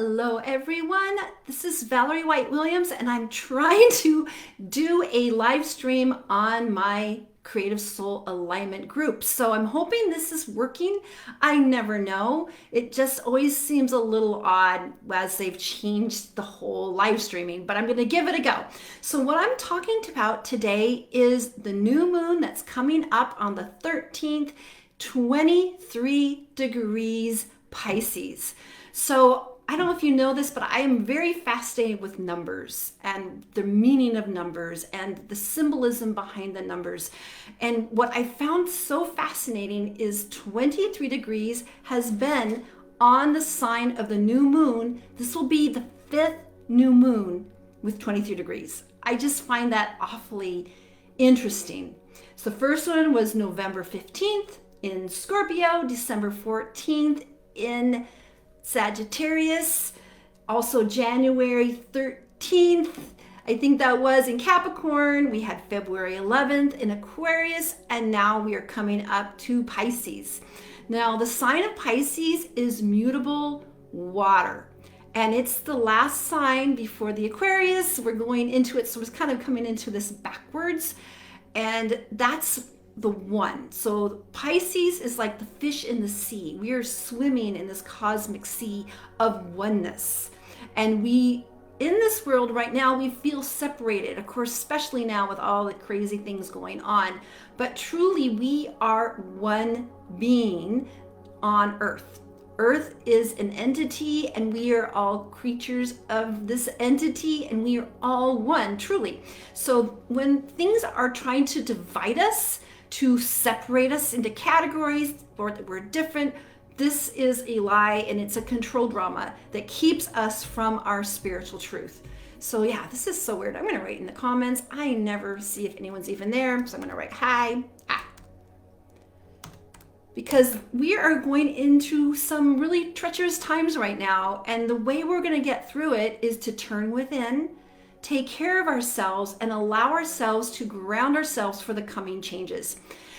Hello everyone, this is Valerie White-Williams and I'm trying to do a live stream on my Creative Soul Alignment group. So I'm hoping this is working. I never know. It just always seems a little odd as they've changed the whole live streaming, but I'm going to give it a go. So what I'm talking about today is the new moon that's coming up on the 13th, 23 degrees Pisces. So I don't know if you know this, but I am very fascinated with numbers and the meaning of numbers and the symbolism behind the numbers. And what I found so fascinating is 23 degrees has been on the sign of the new moon. This will be the 5th new moon with 23 degrees. I just find that awfully interesting. So the first one was November 15th in Scorpio, December 14th in Sagittarius, also January 13th, I think that was in Capricorn. We had February 11th in Aquarius, and now we are coming up to Pisces. Now, the sign of Pisces is mutable water, and it's the last sign before the Aquarius. We're going into it, so it's kind of coming into this backwards, and that's the one. So Pisces is like the fish in the sea. We are swimming in this cosmic sea of oneness. And we, in this world right now, we feel separated, of course, especially now with all the crazy things going on. But truly, we are one being on Earth. Earth is an entity, and we are all creatures of this entity, and we are all one, truly. So when things are trying to divide us, to separate us into categories or that we're different, this is a lie, and it's a control drama that keeps us from our spiritual truth. So yeah, this is so weird. I'm going to write in the comments. I never see if anyone's even there, so I'm going to write hi. Because we are going into some really treacherous times right now, and the way we're going to get through it is to turn within, take care of ourselves, and allow ourselves to ground ourselves for the coming changes.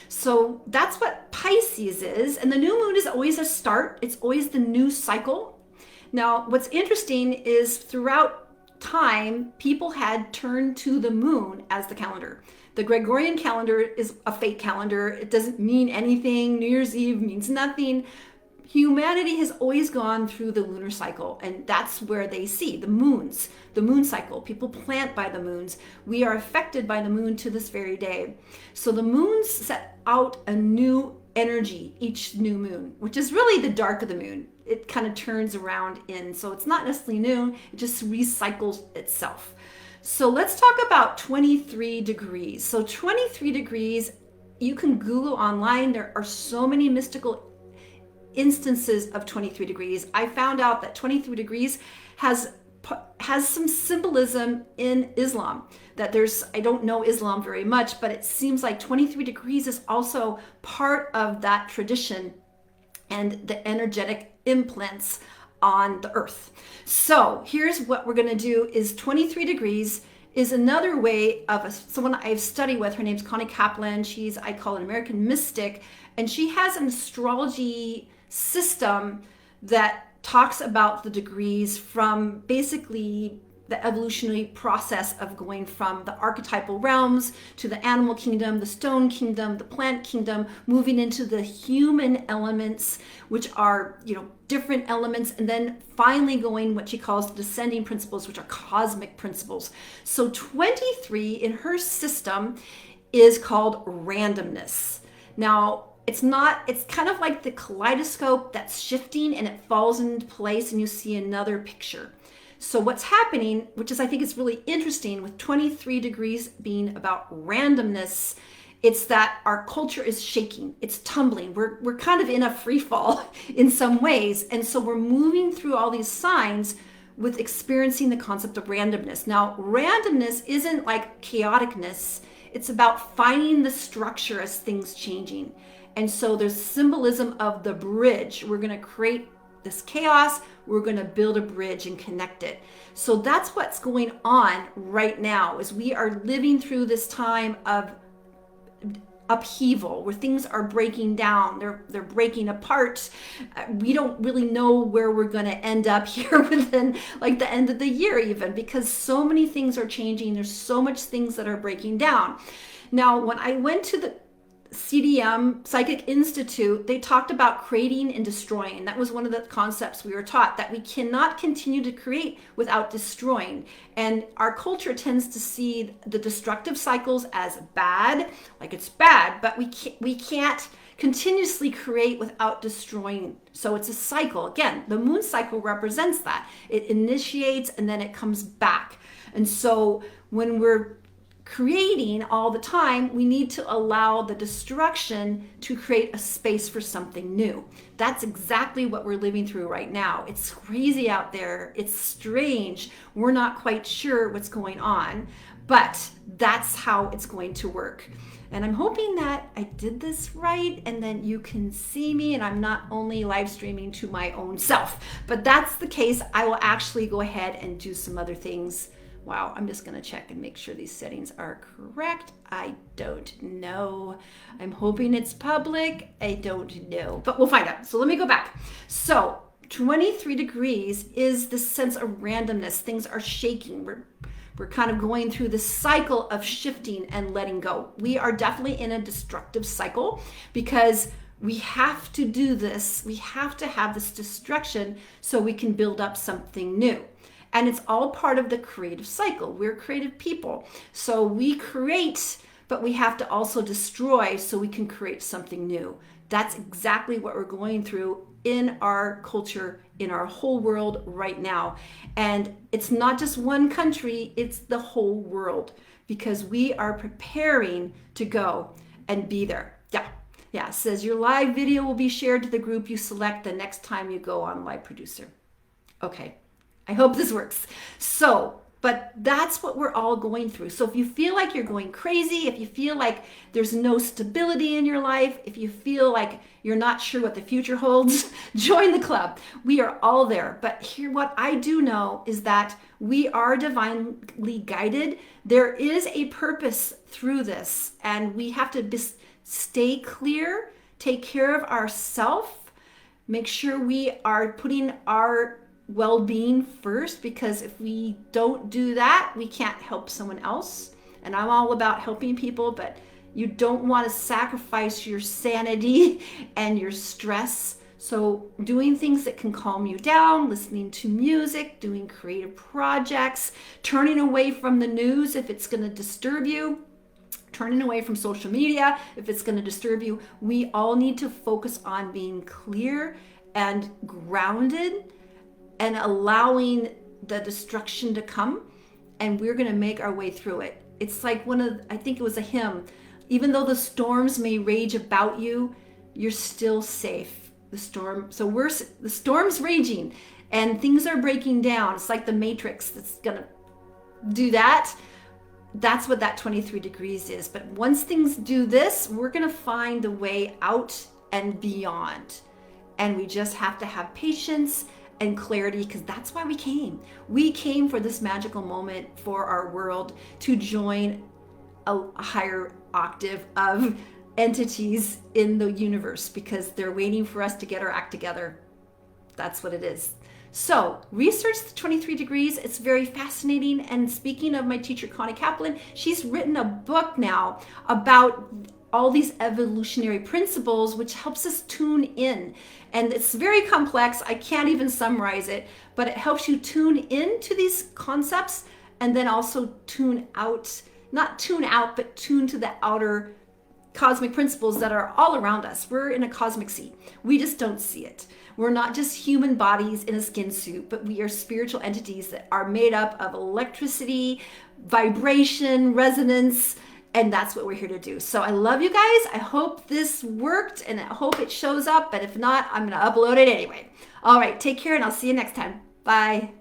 So that's what Pisces is. And the new moon is always a start. It's always the new cycle. Now, what's interesting is throughout time, people had turned to the moon as the calendar. The Gregorian calendar is a fake calendar. It doesn't mean anything. New Year's Eve means nothing. Humanity has always gone through the lunar cycle, and that's where they see the moons, the moon cycle. People plant by the moons. We are affected by the moon to this very day. So the moons set out a new energy each new moon, which is really the dark of the moon. It kind of turns around in, so it's not necessarily new, it just recycles itself. So let's talk about 23 degrees. So 23 degrees, you can Google online. There are so many mystical instances of 23 degrees. I found out that 23 degrees has some symbolism in Islam. That there's, I don't know Islam very much, but it seems like 23 degrees is also part of that tradition and the energetic implants on the earth. So here's what we're going to do is 23 degrees is another way of someone I've studied with. Her name's Connie Kaplan. She's, I call an American mystic, and she has an astrology system that talks about the degrees from basically the evolutionary process of going from the archetypal realms to the animal kingdom, the stone kingdom, the plant kingdom, moving into the human elements, which are, different elements, and then finally going what she calls the descending principles, which are cosmic principles. So 23 in her system is called randomness. Now, it's kind of like the kaleidoscope that's shifting and it falls into place and you see another picture. So what's happening, which is I think is really interesting with 23 degrees being about randomness, it's that our culture is shaking, it's tumbling. We're kind of in a free fall in some ways. And so we're moving through all these signs with experiencing the concept of randomness. Now, randomness isn't like chaoticness. It's about finding the structure as things changing. And so there's symbolism of the bridge. We're going to create this chaos. We're going to build a bridge and connect it. So that's what's going on right now, is we are living through this time of upheaval, where things are breaking down, they're breaking apart. We don't really know where we're going to end up here within like the end of the year even, because so many things are changing. There's so much things that are breaking down. Now, when I went to the CDM Psychic Institute, they talked about creating and destroying. That was one of the concepts we were taught, that we cannot continue to create without destroying. And our culture tends to see the destructive cycles as bad, like it's bad, but we can't continuously create without destroying. So it's a cycle. Again, the moon cycle represents that. It initiates and then it comes back. And so when we're creating all the time, we need to allow the destruction to create a space for something new. That's exactly what we're living through right now. It's crazy out there. It's strange. We're not quite sure what's going on, but that's how it's going to work. And I'm hoping that I did this right, and then you can see me and I'm not only live streaming to my own self. But that's the case. I will actually go ahead and do some other things. Wow, I'm just going to check and make sure these settings are correct. I don't know. I'm hoping it's public. I don't know, but we'll find out. So let me go back. So 23 degrees is the sense of randomness. Things are shaking. We're kind of going through this cycle of shifting and letting go. We are definitely in a destructive cycle because we have to do this. We have to have this destruction so we can build up something new. And it's all part of the creative cycle. We're creative people. So we create, but we have to also destroy so we can create something new. That's exactly what we're going through in our culture, in our whole world right now. And it's not just one country, it's the whole world, because we are preparing to go and be there. Yeah, it says your live video will be shared to the group you select the next time you go on Live Producer. Okay. I hope this works. So, but that's what we're all going through. So if you feel like you're going crazy, if you feel like there's no stability in your life, if you feel like you're not sure what the future holds, join the club. We are all there. But here, what I do know is that we are divinely guided. There is a purpose through this, and we have to stay clear, take care of ourselves, make sure we are putting our well-being first, because if we don't do that, we can't help someone else. And I'm all about helping people, but you don't want to sacrifice your sanity and your stress. So doing things that can calm you down, listening to music, doing creative projects, turning away from the news if it's going to disturb you, turning away from social media if it's going to disturb you. We all need to focus on being clear and grounded and allowing the destruction to come, and we're going to make our way through it. It's like I think it was a hymn, even though the storms may rage about you, you're still safe. The storm's raging and things are breaking down. It's like the Matrix that's going to do that. That's what that 23 degrees is. But once things do this, we're going to find a way out and beyond. And we just have to have patience and clarity, because that's why we came. We came for this magical moment for our world to join a higher octave of entities in the universe, because they're waiting for us to get our act together. That's what it is. So research the 23 degrees. It's very fascinating. And speaking of my teacher, Connie Kaplan, she's written a book now about all these evolutionary principles, which helps us tune in. And it's very complex. I can't even summarize it, but it helps you tune into these concepts and then also tune out, not tune out, but tune to the outer cosmic principles that are all around us. We're in a cosmic sea. We just don't see it. We're not just human bodies in a skin suit, but we are spiritual entities that are made up of electricity, vibration, resonance, and that's what we're here to do. So I love you guys. I hope this worked, and I hope it shows up. But if not, I'm going to upload it anyway. All right, take care, and I'll see you next time. Bye.